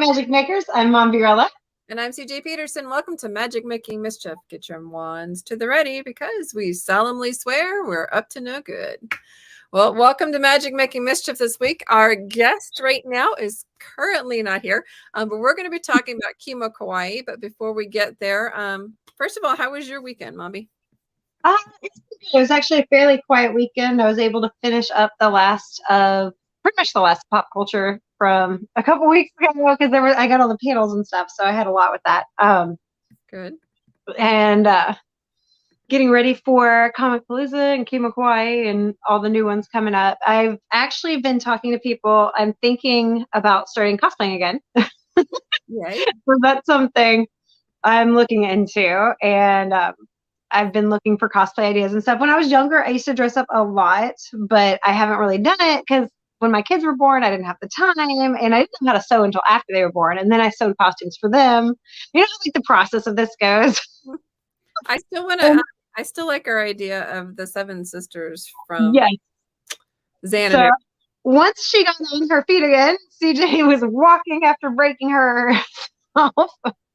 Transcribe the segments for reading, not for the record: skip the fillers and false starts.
Magic Makers. I'm Mombierella. And I'm CJ Peterson. Welcome to Magic Making Mischief. Get your wands to the ready because we solemnly swear we're up to no good. Well, welcome to Magic Making Mischief this week. Our guest right now is currently not here, but we're going to be talking about KimoKawaii. But before we get there, first of all, how was your weekend, Mombi? It was actually a fairly quiet weekend. I was able to finish up pretty much the last pop culture from a couple weeks ago because I got all the panels and stuff, so I had a lot with that. Good. And getting ready for Comicpalooza and KimoKawaii and all the new ones coming up. I've actually been talking to people. I'm thinking about starting cosplaying again. Right. So that's something I'm looking into, and I've been looking for cosplay ideas and stuff. When I was younger, I used to dress up a lot, but I haven't really done it because when my kids were born, I didn't have the time, and I didn't know how to sew until after they were born. And then I sewed costumes for them. You know how like the process of this goes. I still like our idea of the Seven Sisters from Xanadu. So once she got on her feet again, CJ was walking after breaking her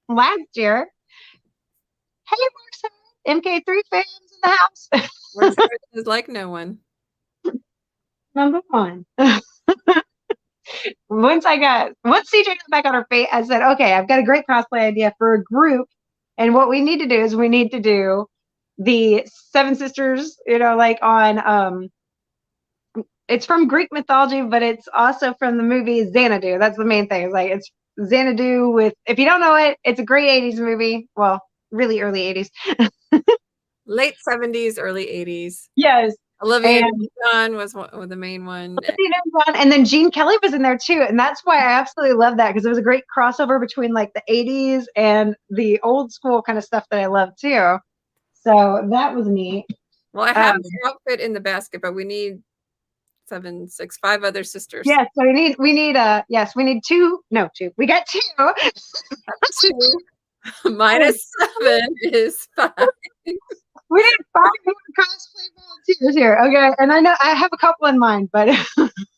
last year. Hey, MK3 fans in the house. Is like no one. Number one. Once CJ got back on her feet, I said, okay, I've got a great cosplay idea for a group. And what we need to do is we need to do the Seven Sisters, like on, it's from Greek mythology, but it's also from the movie Xanadu. That's the main thing. It's like, it's Xanadu with, if you don't know it, it's a great 80s movie. Well, really early 80s. Late 70s, early 80s. Yes. Olivia Newton was the main one. And then Gene Kelly was in there too. And that's why I absolutely love that, because it was a great crossover between like the 80s and the old school kind of stuff that I love too. So that was neat. Well, I have the outfit in the basket, but we need 5 other sisters. Yes, so we need two. No, two. We got two. 2 minus 7 is 5. We need 5 more cosplay volunteers here. Okay, and I know I have a couple in mind, but I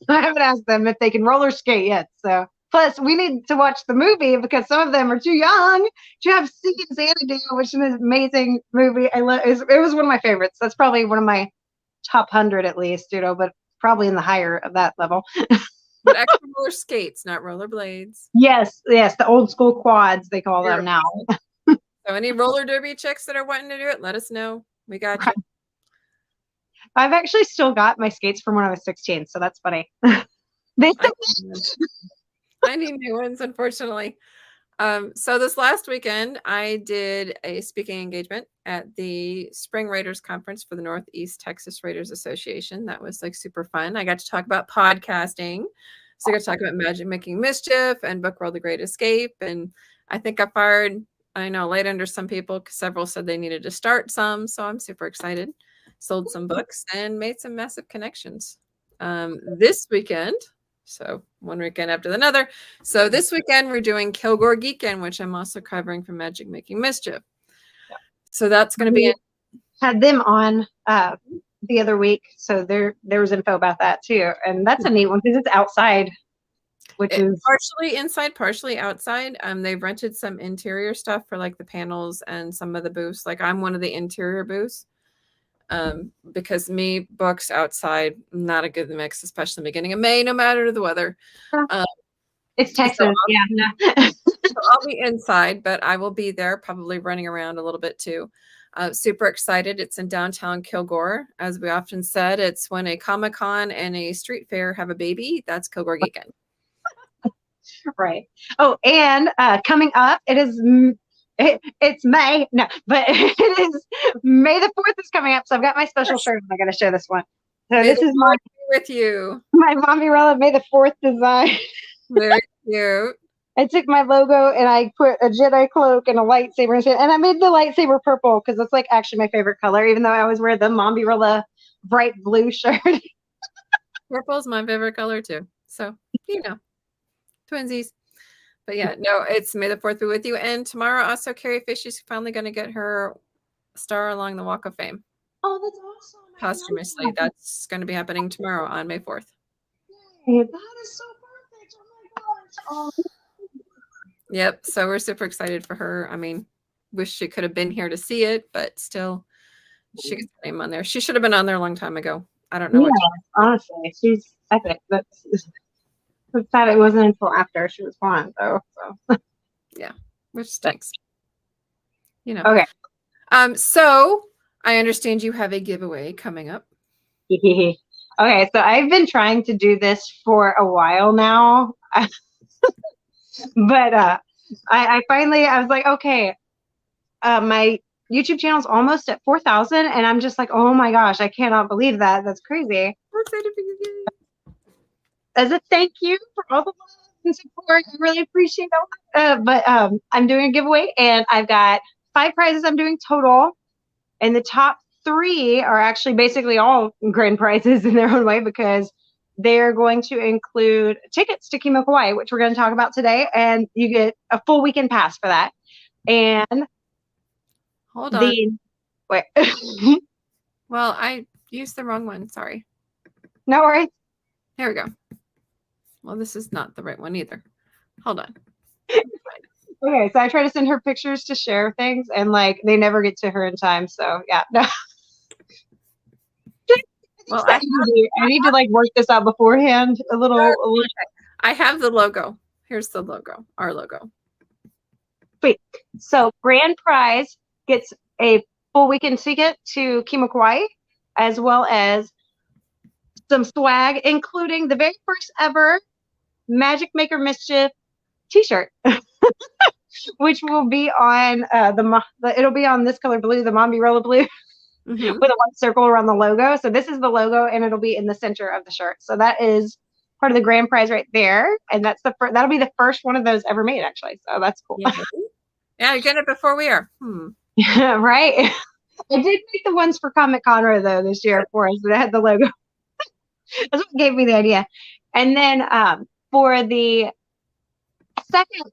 haven't asked them if they can roller skate yet. So, plus we need to watch the movie because some of them are too young to have seen Xanadu, which is an amazing movie. I love. It was one of my favorites. That's probably one of my top 100 at least, but probably in the higher of that level. But extra roller skates, not roller blades. Yes, the old school quads they call them now. So any roller derby chicks that are wanting to do it, let us know. We got you. I've actually still got my skates from when I was 16, so that's funny. I need new ones, unfortunately. So this last weekend, I did a speaking engagement at the Spring Raiders Conference for the Northeast Texas Raiders Association. That was like super fun. I got to talk about podcasting. So I got to talk about Magic Making Mischief and Book World: The Great Escape. And I think I fired, light under some people because several said they needed to start some. So I'm super excited. Sold some books and made some massive connections. This weekend, so one weekend after another. So this weekend we're doing Kilgore Geekend, which I'm also covering from Magic Making Mischief. So that's going to be had them on the other week, so there was info about that too, and that's a neat one because it's outside, which is partially inside, partially outside. They've rented some interior stuff for like the panels and some of the booths. Like I'm one of the interior booths. Because books outside, not a good mix, especially beginning of May, no matter the weather. It's Texas, so I'll be inside, but I will be there, probably running around a little bit too. Super excited. It's in downtown Kilgore. As we often said, it's when a Comic-Con and a street fair have a baby. That's Kilgore Geekend. Right. Oh, and coming up, it's May. No, but it is May the 4th is coming up. So I've got my special shirt. I got to show this one. So this is with you. My Mombierella May the 4th design. Very cute. I took my logo and I put a Jedi cloak and a lightsaber and I made the lightsaber purple because it's like actually my favorite color, even though I always wear the Mombierella bright blue shirt. Purple is my favorite color too. So, twinsies. But yeah, no, it's May the 4th be with you. And tomorrow also Carrie Fisher's finally going to get her star along the Walk of Fame. Oh, that's awesome. Posthumously. That's going to be happening tomorrow on May 4th. Yay, that is so perfect. Oh my gosh. Oh, Yep. So we're super excited for her. I mean, wish she could have been here to see it, but still, she gets her name on there. She should have been on there a long time ago. I don't know Yeah, what. honestly, she's epic. That's sad it wasn't until after she was gone, though. So. Yeah, which stinks. You know. Okay. So I understand you have a giveaway coming up. Okay, so I've been trying to do this for a while now, but I finally I was like, okay, my YouTube channel's almost at 4,000, and I'm just like, oh my gosh, I cannot believe that. That's crazy. We're excited for you. As a thank you for all the love and support, I really appreciate it. But I'm doing a giveaway, and I've got 5 prizes I'm doing total, and the top 3 are actually basically all grand prizes in their own way because they're going to include tickets to KimoKawaii, which we're going to talk about today, and you get a full weekend pass for that. And hold on. Wait. Well, I used the wrong one. Sorry. No worries. There we go. Well, this is not the right one either. Hold on. Okay, so I try to send her pictures to share things, and like they never get to her in time. So yeah, no. Well, I need to like work this out beforehand a little. I have the logo. Here's the logo, our logo. Sweet. So grand prize gets a full weekend ticket to KimoKawaii, as well as some swag, including the very first ever Magic Making Mischief T-shirt, which will be on it'll be on this color blue, the Mombierella blue, with a white circle around the logo. So this is the logo, and it'll be in the center of the shirt. So that is part of the grand prize right there, and that'll be the first one of those ever made, actually. So that's cool. Yeah, you get it before we are. Yeah, right. I did make the ones for Comic Conroe though this year for us that had the logo. That's what gave me the idea. And then for the second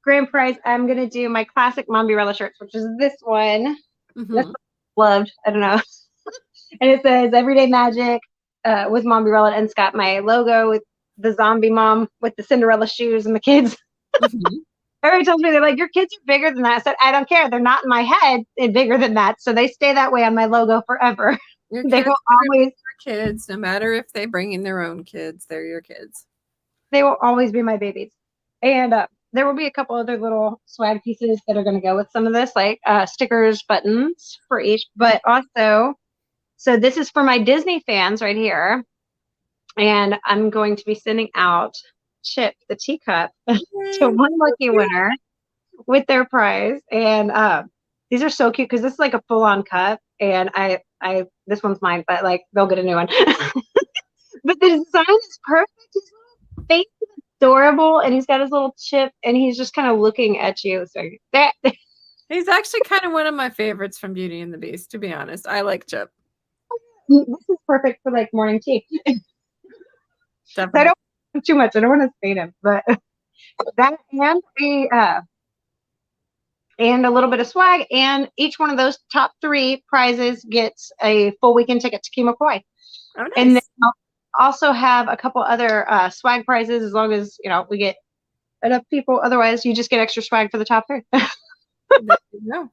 grand prize, I'm gonna do my classic Mombierella shirts, which is this one. That's loved. I don't know. And it says Everyday Magic with Mombierella, and it's got my logo with the zombie mom with the Cinderella shoes and the kids. Everybody tells me, they're like, your kids are bigger than that. I said, I don't care. They're not in my head. They're bigger than that. So they stay that way on my logo forever. They will always kids, no matter if they bring in their own kids, they're your kids. They will always be my babies. And there will be a couple other little swag pieces that are going to go with some of this, like stickers, buttons for each. But also, so this is for my Disney fans right here. And I'm going to be sending out Chip, the teacup, to one lucky winner with their prize. And these are so cute because this is like a full-on cup. And this one's mine, but like they'll get a new one. But the design is perfect. His little face is adorable, and he's got his little chip, and he's just kind of looking at you. So he's actually kind of one of my favorites from Beauty and the Beast, to be honest. I like Chip. This is perfect for like morning tea. Definitely. I don't want too much. I don't want to fade him, but that and a little bit of swag, and each one of those top 3 prizes gets a full weekend ticket to KimoKawaii. Oh, nice. And then I'll also have a couple other swag prizes, as long as we get enough people. Otherwise, you just get extra swag for the top 3. There you go.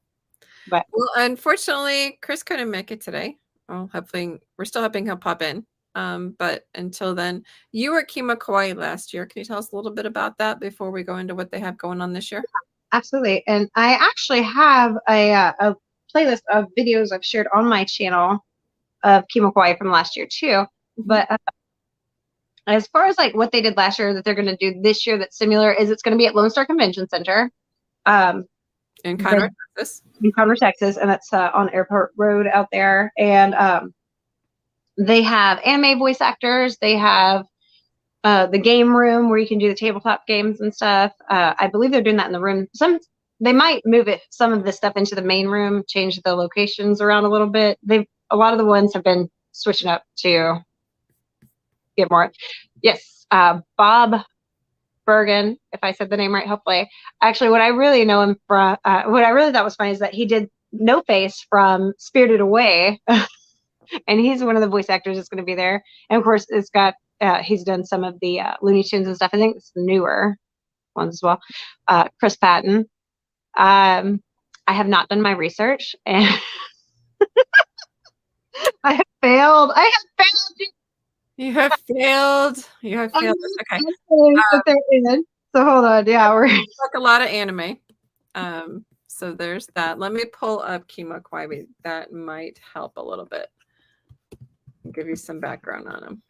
But well, unfortunately, Chris couldn't make it today. Well, hopefully, we're still hoping he'll pop in. But until then, you were at KimoKawaii last year. Can you tell us a little bit about that before we go into what they have going on this year? Absolutely. And I actually have a playlist of videos I've shared on my channel of KimoKawaii from last year too. But as far as like what they did last year that they're going to do this year that's similar is it's going to be at Lonestar Convention Center. In Conroe, Texas. In Conroe, Texas, and that's on Airport Road out there. And they have anime voice actors. They have the game room where you can do the tabletop games and stuff. I believe they're doing that in the room. They might move some of this stuff into the main room, change the locations around a little bit. A lot of the ones have been switching up to get more. Yes, Bob Bergen, if I said the name right, hopefully. Actually, what I really know him from, what I really thought was funny is that he did No Face from Spirited Away, and he's one of the voice actors that's going to be there. And of course, it's got he's done some of the Looney Tunes and stuff. I think it's newer. ones as well. Chris Patton. I have not done my research, and I have failed. I have failed. You have failed. You have failed. Okay. That they're in. So hold on. Yeah, we're Like a lot of anime. So there's that. Let me pull up KimoKawaii. That might help a little bit. Give you some background on him.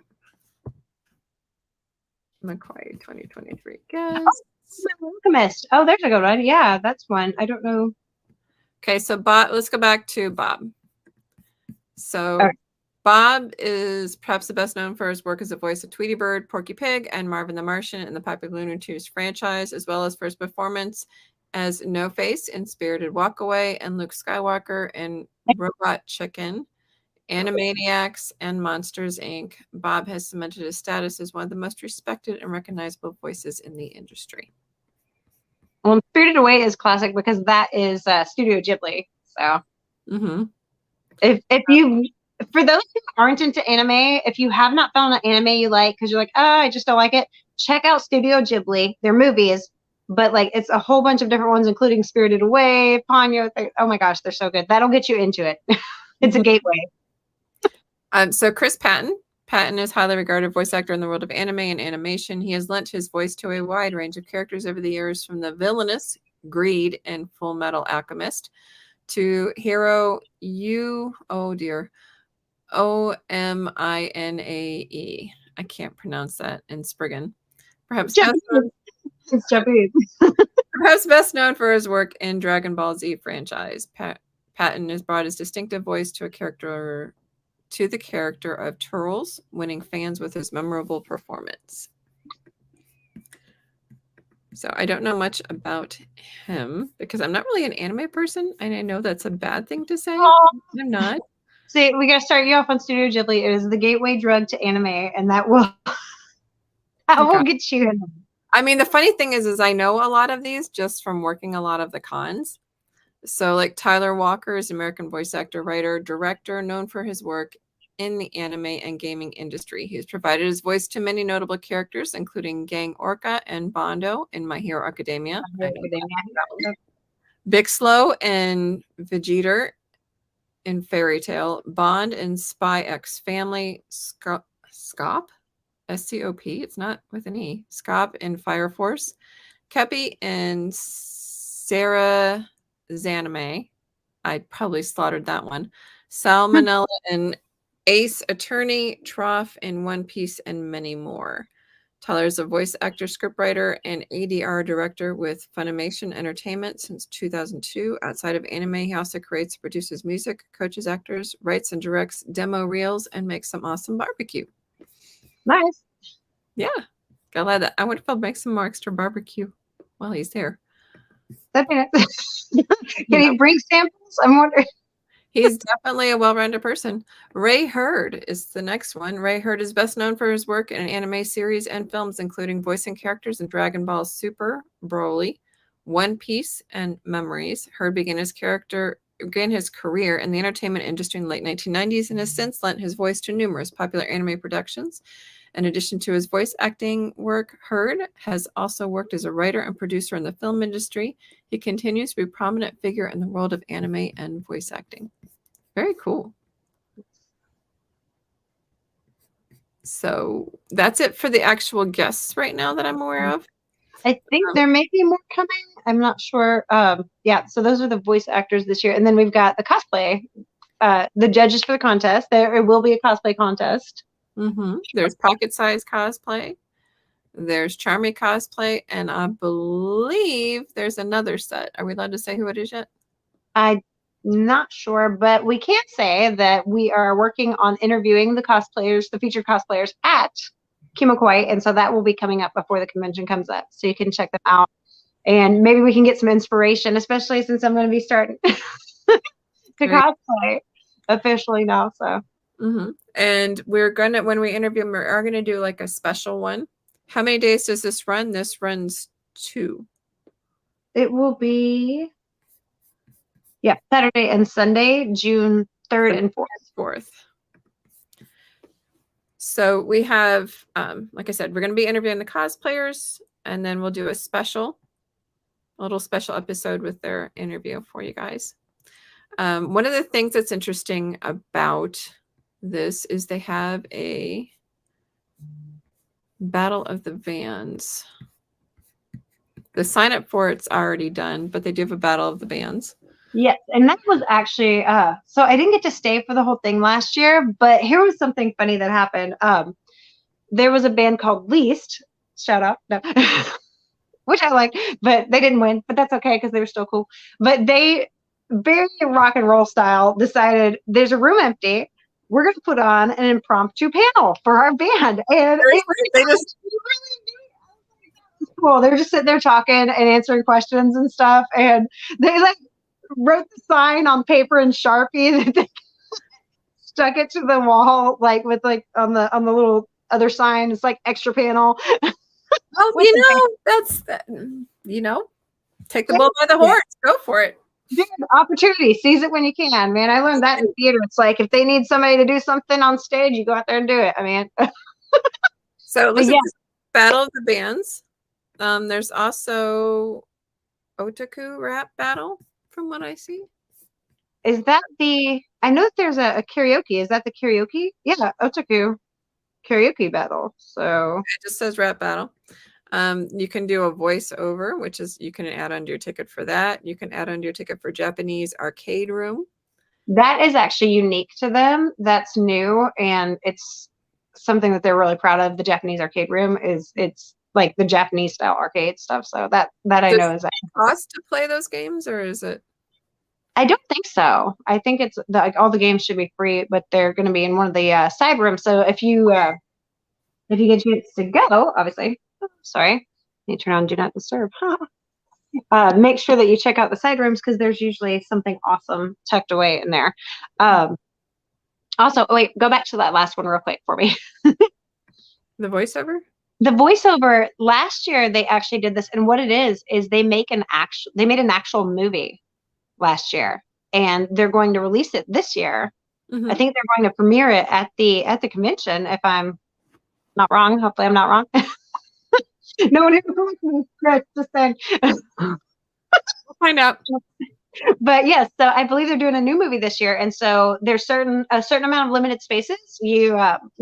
KimoKawaii 2023 guest. Alchemist. Oh, there's a good one. Yeah, that's one. I don't know. Okay, so Bob. Let's go back to Bob. So Bob is perhaps the best known for his work as a voice of Tweety Bird, Porky Pig, and Marvin the Martian in the popular Looney Tunes franchise, as well as for his performance as No Face in Spirited Walkaway and Luke Skywalker in Robot Chicken, Animaniacs, and Monsters, Inc. Bob has cemented his status as one of the most respected and recognizable voices in the industry. Well, Spirited Away is classic because that is Studio Ghibli. So, if you, for those who aren't into anime, if you have not found an anime you like because you're like, oh, I just don't like it, check out Studio Ghibli. They're movies, but like it's a whole bunch of different ones, including Spirited Away, Ponyo. Oh my gosh, they're so good. That'll get you into it. It's a gateway. So Chris Patton. Patton is a highly regarded voice actor in the world of anime and animation. He has lent his voice to a wide range of characters over the years, from the villainous Greed in Full Metal Alchemist to hero Omine. I can't pronounce that, in Spriggan. Perhaps it's Japanese. Perhaps best known for his work in Dragon Ball Z franchise. Patton has brought his distinctive voice to the character of Turles, winning fans with his memorable performance. So I don't know much about him because I'm not really an anime person, and I know that's a bad thing to say. I'm not. See, we got to start you off on Studio Ghibli. It is the gateway drug to anime, and that will get you in. I mean, the funny thing is I know a lot of these just from working a lot of the cons. So like Tyler Walker is an American voice actor, writer, director, known for his work in the anime and gaming industry. He has provided his voice to many notable characters, including Gang Orca and Bondo in My Hero Academia. Bixlow and Vegeta in Fairy Tale, Bond in Spy X Family, Scop, S-C-O-P, it's not with an E, Scop in Fire Force, Kepi and Sarah Zanime, I probably slaughtered that one, Salmonella and Ace Attorney, Trough in One Piece, and many more. Tyler is a voice actor, scriptwriter, and ADR director with Funimation Entertainment since 2002. Outside of anime, he also creates and produces music, coaches actors, writes and directs demo reels, and makes some awesome barbecue. Nice. Yeah. Gotta love that. I wonder if I'll make some more extra barbecue while he's there. That'd be nice. Can he bring samples? I'm wondering. He's definitely a well-rounded person. Ray Hurd is the next one. Ray Hurd is best known for his work in anime series and films, including voicing characters in Dragon Ball Super, Broly, One Piece, and Memories. Hurd began his career in the entertainment industry in the late 1990s and has since lent his voice to numerous popular anime productions. In addition to his voice acting work, Hurd has also worked as a writer and producer in the film industry. He continues to be a prominent figure in the world of anime and voice acting. Very cool. So that's it for the actual guests right now that I'm aware of. I think there may be more coming. I'm not sure. Yeah, so those are the voice actors this year. And then we've got the cosplay, the judges for the contest. There will be a cosplay contest. There's pocket size cosplay. There's Charmy cosplay. And I believe there's another set. Are we allowed to say who it is yet? I'm not sure, but we can say that we are working on interviewing the cosplayers, the featured cosplayers at KimoKawaii, and so that will be coming up before the convention comes up, so you can check them out, and maybe we can get some inspiration, especially since I'm going to be starting to cosplay officially now. So, and we're gonna, when we interview them, we're gonna do like a special one. How many days does this run? This runs 2. It will be. Yeah, Saturday and Sunday, June 3rd and 4th. So we have, like I said, we're going to be interviewing the cosplayers. and then we'll do a little special episode with their interview for you guys. One of the things that's interesting about this is they have a Battle of the Bands. The sign up for it's already done, but they do have a Battle of the Bands. Yes, and that was actually so I didn't get to stay for the whole thing last year, but here was something funny that happened. There was a band called Least, shout out, no, which I like, but they didn't win, but that's okay because they were still cool. But they, very rock and roll style, decided there's a room empty. We're going to put on an impromptu panel for our band, and They just cool. They're just sitting there talking and answering questions and stuff, and they like wrote the sign on paper in Sharpie that they stuck it to the wall, like with like on the little other sign. It's like extra panel. Well, that's that. Take the bull by the horns. Go for it. Dude, opportunity, seize it when you can, man. I learned that in theater. It's like if they need somebody to do something on stage, you go out there and do it. I mean, so listen, Battle of the Bands. There's also Otaku Rap Battle, from what I see. Is that I know that there's a karaoke. Is that the karaoke? Yeah, Otaku karaoke battle. So it just says Rap Battle. You can do a voiceover, which is you can add onto your ticket for that. You can add onto your ticket for Japanese arcade room. That is actually unique to them. That's new, and it's something that they're really proud of. The Japanese arcade room it's like the Japanese style arcade stuff. So that I know is cost to play those games, or is it? I don't think so. I think it's like all the games should be free, but they're going to be in one of the side rooms. So if you get a chance to go, obviously. Sorry, you turn on Do Not Disturb. Make sure that you check out the side rooms because there's usually something awesome tucked away in there. Also, wait, go back to that last one real quick for me. The voiceover? The voiceover, last year they actually did this, and what it is they made an actual movie last year, and they're going to release it this year. Mm-hmm. I think they're going to premiere it at the convention, if I'm not wrong. Hopefully I'm not wrong. No one ever told me, Chris, just saying. We'll find out. But yes, so I believe they're doing a new movie this year, and so there's a certain amount of limited spaces. You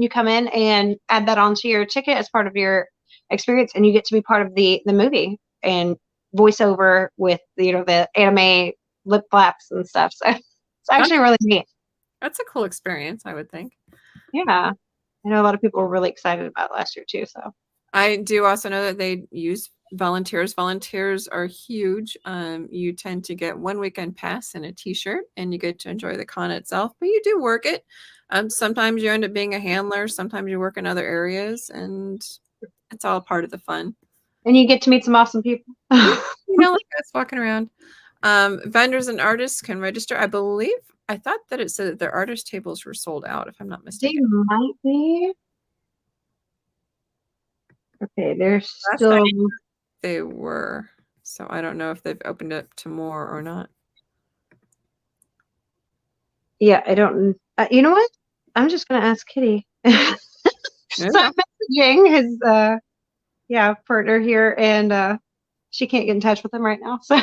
come in and add that onto your ticket as part of your experience, and you get to be part of the movie and voiceover with the anime lip flaps and stuff. So it's actually really neat. That's a cool experience, I would think. Yeah, I know a lot of people were really excited about it last year too. So I do also know that they use volunteers. Volunteers are huge. You tend to get 1 weekend pass and a t-shirt, and you get to enjoy the con itself, but you do work it. Sometimes you end up being a handler. Sometimes you work in other areas, and it's all part of the fun. And you get to meet some awesome people. Like us walking around. Vendors and artists can register. I thought that it said that their artist tables were sold out, if I'm not mistaken. They might be. Okay, there's still. They were. So I don't know if they've opened up to more or not. Yeah, I don't. You know what? I'm just going to ask Kitty. So I'm messaging his partner here, and she can't get in touch with him right now. So.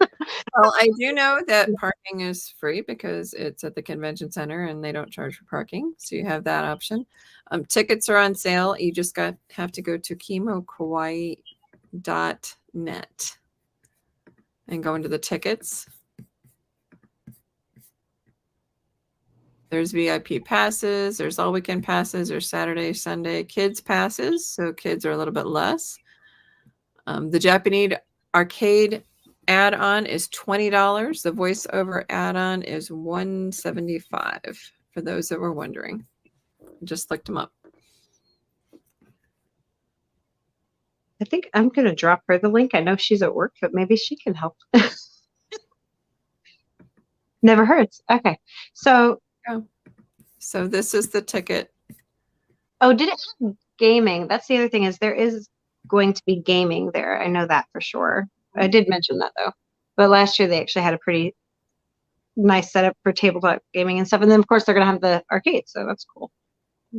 Well, I do know that parking is free because it's at the convention center and they don't charge for parking. So you have that option. Tickets are on sale. You just have to go to KimoKawaii.net and go into the tickets. There's VIP passes. There's all weekend passes. There's Saturday, Sunday kids passes. So kids are a little bit less. The Japanese arcade add-on is $20. The voiceover add-on is $175 for those that were wondering. Just looked them up. I think I'm going to drop her the link. I know she's at work, but maybe she can help. Never hurts. Okay. So this is the ticket. Oh, did it have gaming? That's the other thing, is there is going to be gaming there. I know that for sure. I did mention that though. But last year they actually had a pretty nice setup for tabletop gaming and stuff. And then of course they're going to have the arcade. So that's cool.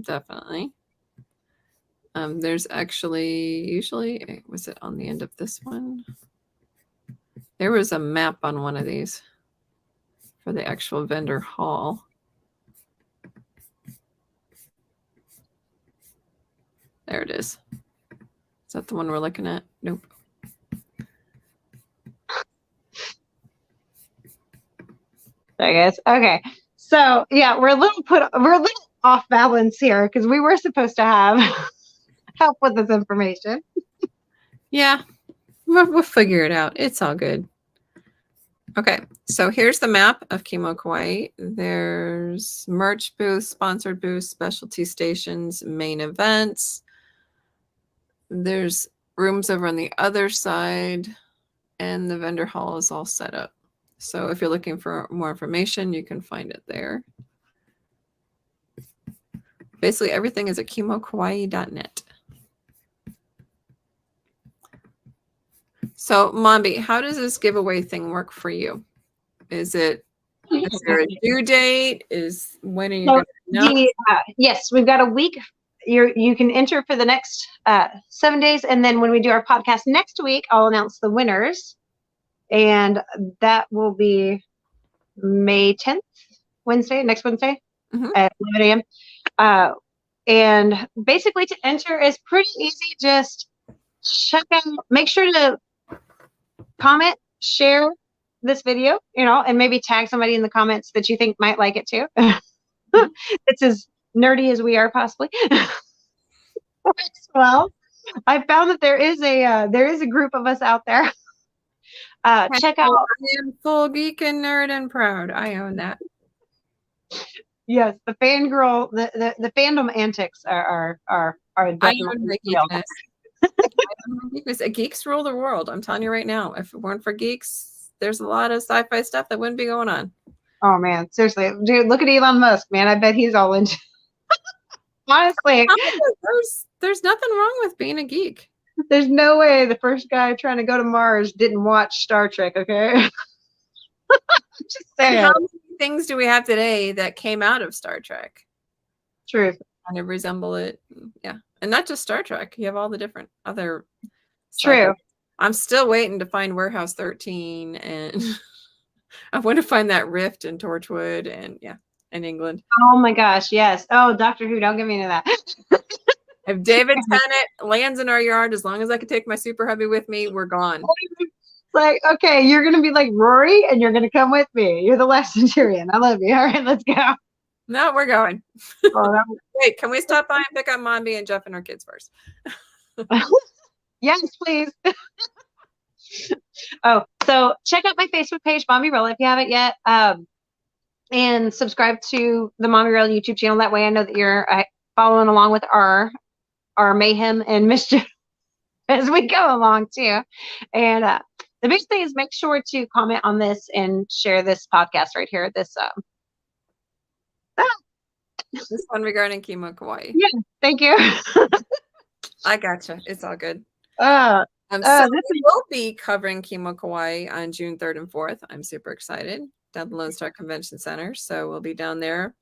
Definitely. There's actually, usually, was it on the end of this one? There was a map on one of these for the actual vendor hall. There it is. Is that the one we're looking at? Nope. I guess. Okay. So yeah, we're a little off balance here because we were supposed to have help with this information. Yeah, we'll figure it out. It's all good. Okay, so here's the map of KimoKawaii. There's merch booths, sponsored booths, specialty stations, main events. There's rooms over on the other side, and the vendor hall is all set up. So if you're looking for more information, you can find it there. Basically, everything is at KimoKawaii.net. So, Mombi, how does this giveaway thing work for you? Is there a due date? When are you going to know? Yes, we've got a week. You can enter for the next 7 days, and then when we do our podcast next week, I'll announce the winners, and that will be May 10th, next Wednesday at 11 a.m. And basically, to enter is pretty easy. Just check out. Make sure to comment, share this video, and maybe tag somebody in the comments that you think might like it too. It's as nerdy as we are, possibly. Well, I found that there is a group of us out there. Check out. I am full geek and nerd and proud. I own that. Yes, the fangirl, the fandom antics are definitely real. Geeks rule the world. I'm telling you right now. If it weren't for geeks, there's a lot of sci-fi stuff that wouldn't be going on. Oh man, seriously, dude, look at Elon Musk, man. I bet he's all into. Honestly, there's nothing wrong with being a geek. There's no way the first guy trying to go to Mars didn't watch Star Trek. Okay, just saying. How many things do we have today that came out of Star Trek? Truth. Kind of resemble it, yeah. And not just Star Trek. You have all the different other. True. I'm still waiting to find Warehouse 13, and I want to find that rift in Torchwood, and in England. Oh my gosh, yes. Oh, Doctor Who, don't get me into that. If David Tennant lands in our yard, as long as I can take my super hubby with me, we're gone. Like, okay, you're gonna be like Rory, and you're gonna come with me. You're the last Centurion. I love you. All right, let's go. No, we're going. Oh, wait, can we stop by and pick up Mombi and Jeff and our kids first? Yes, please. Oh, so check out my Facebook page, Mombierella, if you haven't yet, and subscribe to the Mombierella YouTube channel. That way, I know that you're following along with our mayhem and mischief as we go along too. And the biggest thing is make sure to comment on this and share this podcast right here. This one regarding KimoKawaii. Yeah, thank you. I gotcha. It's all good. So we will be covering KimoKawaii on June 3rd and 4th. I'm super excited. Down at the Lonestar Convention Center. So we'll be down there.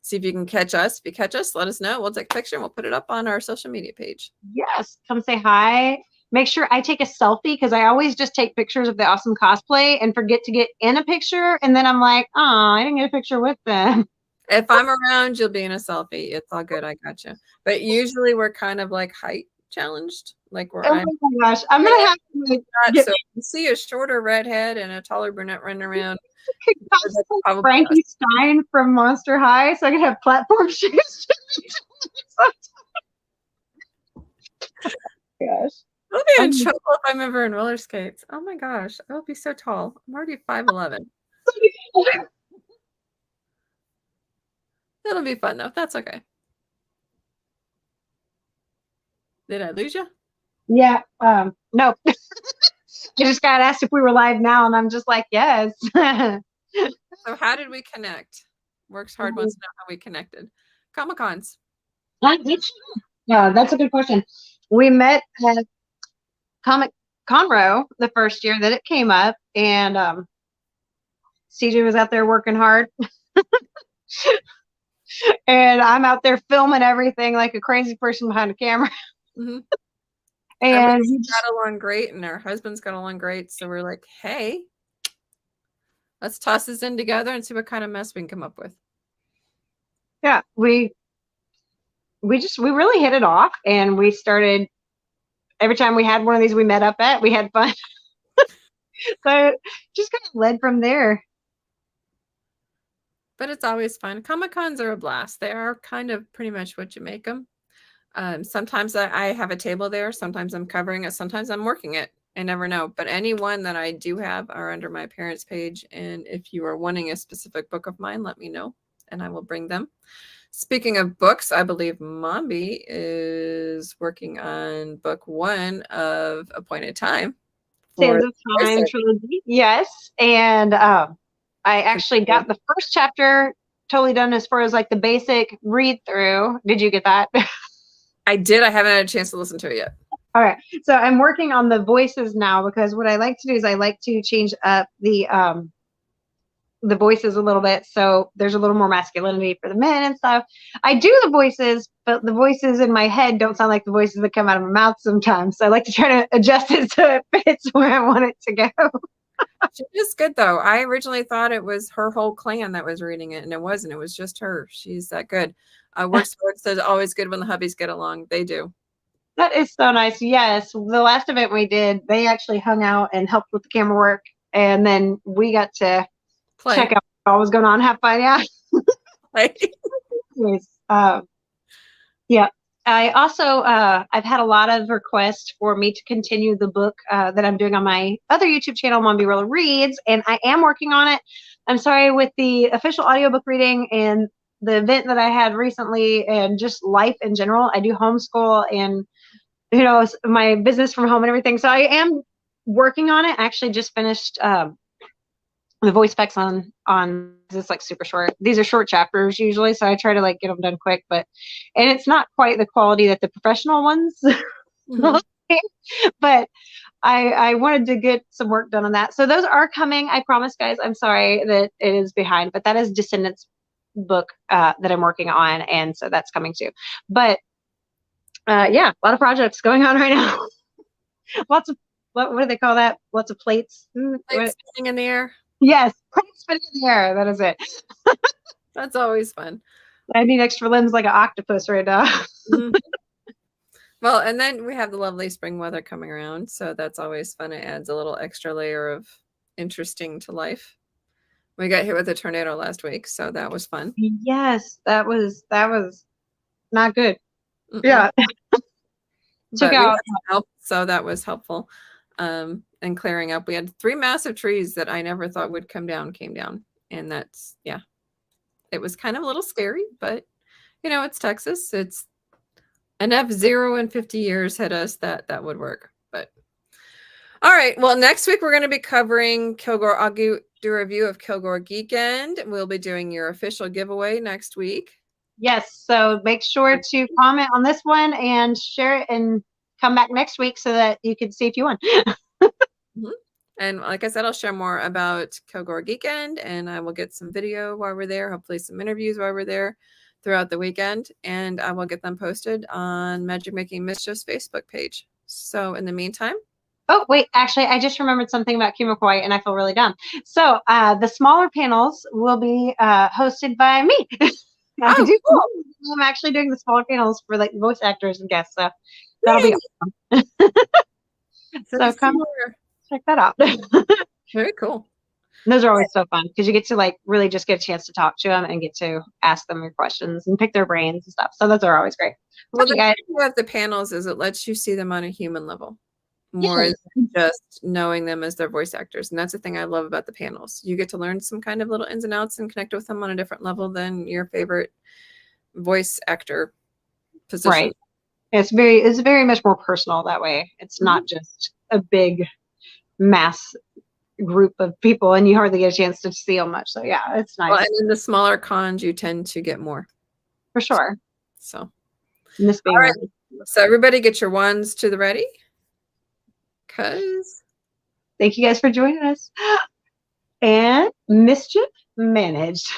See if you can catch us. If you catch us, let us know. We'll take a picture and we'll put it up on our social media page. Yes. Come say hi. Make sure I take a selfie because I always just take pictures of the awesome cosplay and forget to get in a picture. And then I'm like, oh, I didn't get a picture with them. If I'm around, you'll be in a selfie. It's all good. I got you. But usually we're kind of like height challenged. Like we're. Oh my gosh, I'm gonna have to. So you see a shorter redhead and a taller brunette running around. Frankie Stein from Monster High, so I could have platform shoes. Gosh, I'll be in trouble if I'm ever in roller skates. Oh my gosh, I'll be so tall. I'm already 5'11". It'll be fun though. That's okay. Did I lose you? Yeah. No. I just got asked if we were live now, and I'm just like, yes. So how did we connect? Works Hard wants to know how we connected. Comic-Cons. Yeah, that's a good question. We met at Conroe the first year that it came up, and CJ was out there working hard. And I'm out there filming everything like a crazy person behind a camera. Mm-hmm. And And we got along great, and our husbands got along great. So we're like, hey, let's toss this in together and see what kind of mess we can come up with. yeah, we really hit it off, and we started every time we had one of these we met up at, we had fun. So just kind of led from there. But it's always fun. Comic-Cons are a blast. They are kind of pretty much what you make them. Sometimes I have a table there. Sometimes I'm covering it. Sometimes I'm working it. I never know. But any one that I do have are under my parents' page. And if you are wanting a specific book of mine, let me know, and I will bring them. Speaking of books, I believe Mombi is working on book 1 of Appointed Time. Sands of Time trilogy. Yes. And I actually got the first chapter totally done as far as like the basic read through. Did you get that? I did. I haven't had a chance to listen to it yet. All right. So I'm working on the voices now, because what I like to do is I like to change up the voices a little bit, so there's a little more masculinity for the men and stuff. I do the voices, but the voices in my head don't sound like the voices that come out of my mouth sometimes. So I like to try to adjust it so it fits where I want it to go. She is good, though. I originally thought it was her whole clan that was reading it, and it wasn't. It was just her. She's that good. Works says always good when the hubbies get along. They do. That is so nice. Yes, the last event we did, they actually hung out and helped with the camera work, and then we got to check out what was going on, have fun. Yeah. Anyways, yeah. I also I've had a lot of requests for me to continue the book that I'm doing on my other YouTube channel, Mombierella Reads, and I am working on it. I'm sorry, with the official audiobook reading and the event that I had recently, and just life in general. I do homeschool and my business from home and everything. So I am working on it. I actually just finished the voice effects on it's like super short. These are short chapters usually, so I try to like get them done quick, and it's not quite the quality that the professional ones mm-hmm. But I wanted to get some work done on that. So those are coming. I promise, guys. I'm sorry that it is behind, but that is Descendants book that I'm working on, and so that's coming too. But yeah, a lot of projects going on right now. Lots of what do they call that? Lots of plates. Plates spinning in the air. Yes, spinning in the air. That is it. That's always fun. I need extra limbs like an octopus right now. Mm-hmm. Well, and then we have the lovely spring weather coming around, so that's always fun. It adds a little extra layer of interesting to life. We got hit with a tornado last week, so that was fun. Yes, that was not good. Mm-mm. Yeah. Took out help, so that was helpful. And clearing up. We had 3 massive trees that I never thought would come down, came down. And that's, yeah, it was kind of a little scary, but it's Texas. It's enough 0 in 50 years hit us that would work. But all right. Well, next week we're going to be covering Kilgore. I'll do a review of Kilgore Geekend. We'll be doing your official giveaway next week. Yes. So make sure to comment on this one and share it and come back next week so that you can see if you won. Mm-hmm. And like I said, I'll share more about Kilgore Geekend, and I will get some video while we're there, hopefully some interviews while we're there throughout the weekend, and I will get them posted on Magic Making Mischief's Facebook page. So in the meantime. Oh, wait, actually, I just remembered something about KimoKawaii, and I feel really dumb. So the smaller panels will be hosted by me. Cool. I'm actually doing the smaller panels for like voice actors and guests, so that'll be awesome. So come check that out. Very cool. And those are always so fun because you get to like really just get a chance to talk to them and get to ask them your questions and pick their brains and stuff. So those are always great. Well, the thing with the panels is it lets you see them on a human level more than just knowing them as their voice actors. And that's the thing I love about the panels. You get to learn some kind of little ins and outs and connect with them on a different level than your favorite voice actor position. Right. It's very much more personal that way. It's not just a big mass group of people and you hardly get a chance to see them much. So yeah, it's nice. Well, and in the smaller cons, you tend to get more. For sure. So all right. So everybody get your wands to the ready. Because thank you guys for joining us. And mischief managed.